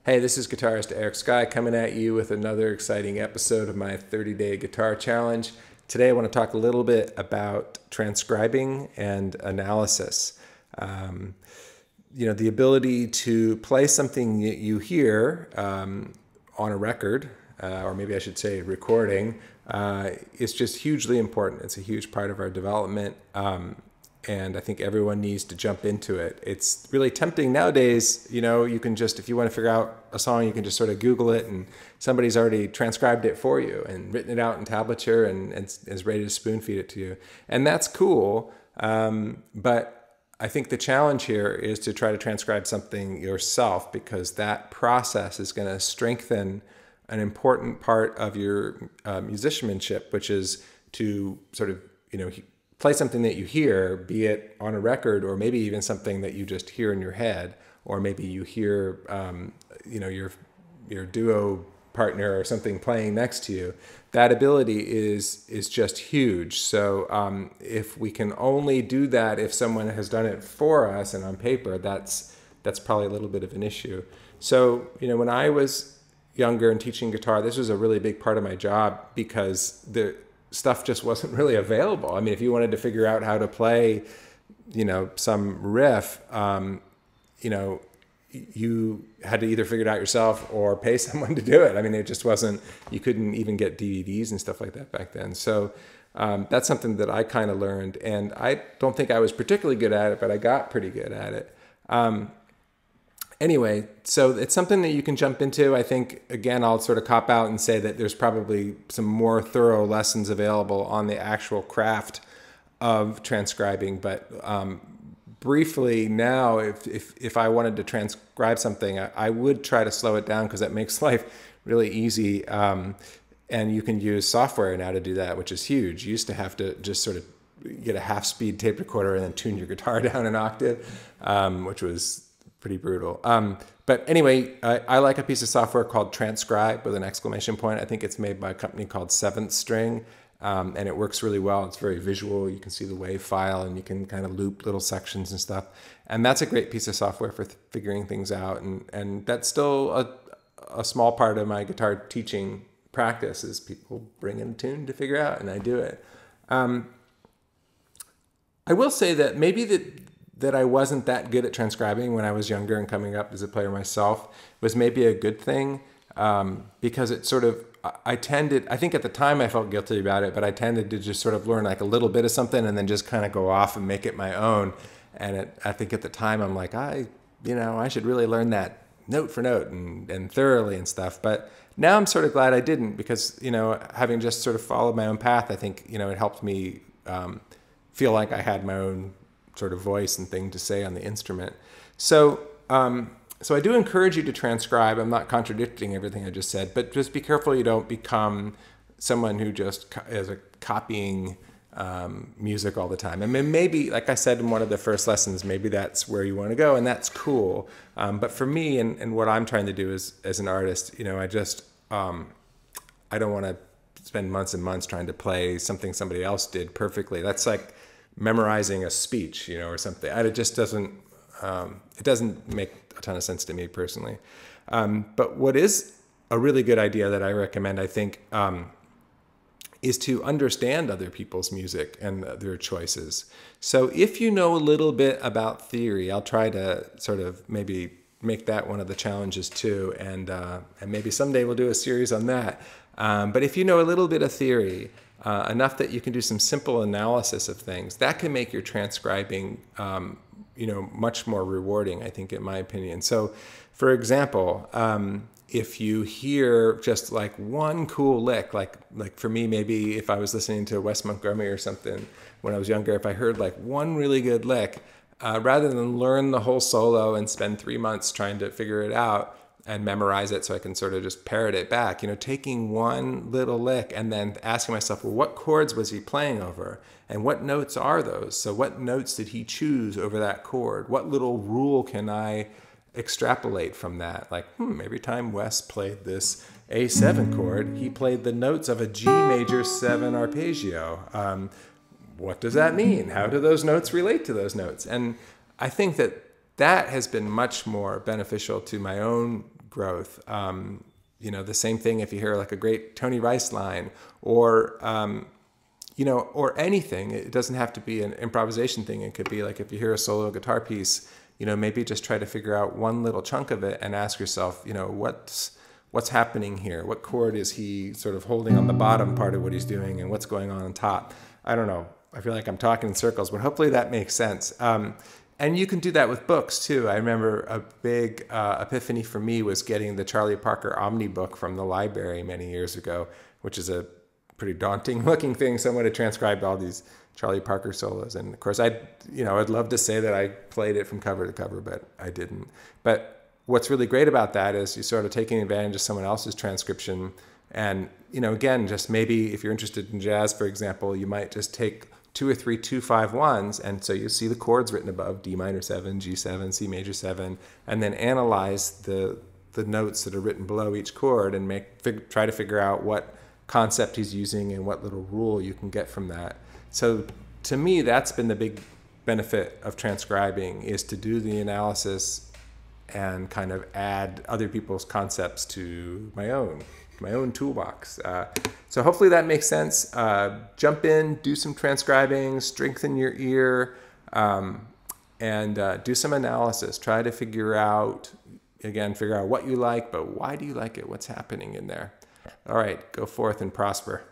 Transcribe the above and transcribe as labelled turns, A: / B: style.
A: Hey, this is guitarist Eric Skye coming at you with another exciting episode of my 30-day guitar challenge. Today I want to talk a little bit about transcribing and analysis. The ability to play something that you hear on a record, or maybe I should say recording, is just hugely important. It's a huge part of our development. And I think everyone needs to jump into it. It's really tempting nowadays. You can just, if you want to figure out a song, you can just sort of Google it and somebody's already transcribed it for you and written it out in tablature and is ready to spoon feed it to you. And that's cool. But I think the challenge here is to try to transcribe something yourself, because that process is going to strengthen an important part of your musicianship, which is to sort of, play something that you hear, be it on a record or maybe even something that you just hear in your head, or maybe you hear, your duo partner or something playing next to you. That ability is just huge. So if we can only do that if someone has done it for us and on paper, that's probably a little bit of an issue. So when I was younger and teaching guitar, this was a really big part of my job, because the stuff just wasn't really available. I mean, if you wanted to figure out how to play, some riff, you had to either figure it out yourself or pay someone to do it. I mean, it just wasn't, you couldn't even get DVDs and stuff like that back then. So that's something that I kind of learned, and I don't think I was particularly good at it, but I got pretty good at it. Anyway, so it's something that you can jump into. I think, again, I'll sort of cop out and say that there's probably some more thorough lessons available on the actual craft of transcribing. But briefly now, if I wanted to transcribe something, I would try to slow it down, because that makes life really easy. And you can use software now to do that, which is huge. You used to have to just sort of get a half-speed tape recorder and then tune your guitar down an octave, which was pretty brutal. But anyway, I like a piece of software called Transcribe with an exclamation point. I think it's made by a company called Seventh String, and it works really well. It's very visual. You can see the WAV file, and you can kind of loop little sections and stuff. And that's a great piece of software for figuring things out. And that's still a small part of my guitar teaching practice, is people bring in a tune to figure out, and I do it. I will say that maybe that I wasn't that good at transcribing when I was younger and coming up as a player myself was maybe a good thing, because it sort of, I think at the time I felt guilty about it, but I tended to just sort of learn like a little bit of something and then just kind of go off and make it my own. And I think at the time I'm like, I should really learn that note for note and thoroughly and stuff. But now I'm sort of glad I didn't, because, having just sort of followed my own path, I think, it helped me feel like I had my own sort of voice and thing to say on the instrument. So I do encourage you to transcribe. I'm not contradicting everything I just said, but just be careful you don't become someone who just is copying music all the time. I mean, maybe, like I said in one of the first lessons, maybe that's where you want to go, and that's cool. But for me, and what I'm trying to do as an artist, I just, I don't want to spend months and months trying to play something somebody else did perfectly. That's like memorizing a speech, or something. It just doesn't, it doesn't make a ton of sense to me personally. But what is a really good idea that I recommend, I think, is to understand other people's music and their choices. So if you know a little bit about theory, I'll try to sort of maybe make that one of the challenges too. And maybe someday we'll do a series on that. But if you know a little bit of theory, enough that you can do some simple analysis of things, that can make your transcribing, much more rewarding, I think, in my opinion. So, for example, if you hear just like one cool lick, like for me, maybe if I was listening to Wes Montgomery or something when I was younger, if I heard like one really good lick, rather than learn the whole solo and spend 3 months trying to figure it out and memorize it so I can sort of just parrot it back, taking one little lick and then asking myself, well, what chords was he playing over? And what notes are those? So what notes did he choose over that chord? What little rule can I extrapolate from that? Like, every time Wes played this A7 chord, he played the notes of a G major 7 arpeggio. What does that mean? How do those notes relate to those notes? And I think that has been much more beneficial to my own growth. You know, the same thing if you hear like a great Tony Rice line, or you know, or anything. It doesn't have to be an improvisation thing. It could be like if you hear a solo guitar piece, you know, maybe just try to figure out one little chunk of it and ask yourself, you know, what's happening here? What chord is he sort of holding on the bottom part of what he's doing, and what's going on top? I don't know. I feel like I'm talking in circles, but hopefully that makes sense. And you can do that with books too. I remember a big epiphany for me was getting the Charlie Parker Omni book from the library many years ago, which is a pretty daunting looking thing. Someone had transcribed all these Charlie Parker solos. And of course I'd love to say that I played it from cover to cover, but I didn't. But what's really great about that is you're sort of taking advantage of someone else's transcription. And, you know, again, just maybe if you're interested in jazz, for example, you might just take 2 or 3 2-5-1s, and so you see the chords written above: D minor 7, G7, C major 7, and then analyze the notes that are written below each chord and try to figure out what concept he's using and what little rule you can get from that. So to me, that's been the big benefit of transcribing, is to do the analysis and kind of add other people's concepts to my own toolbox. So hopefully that makes sense. Jump in, do some transcribing, strengthen your ear, and do some analysis. Try to figure out what you like, but why do you like it? What's happening in there? All right, go forth and prosper.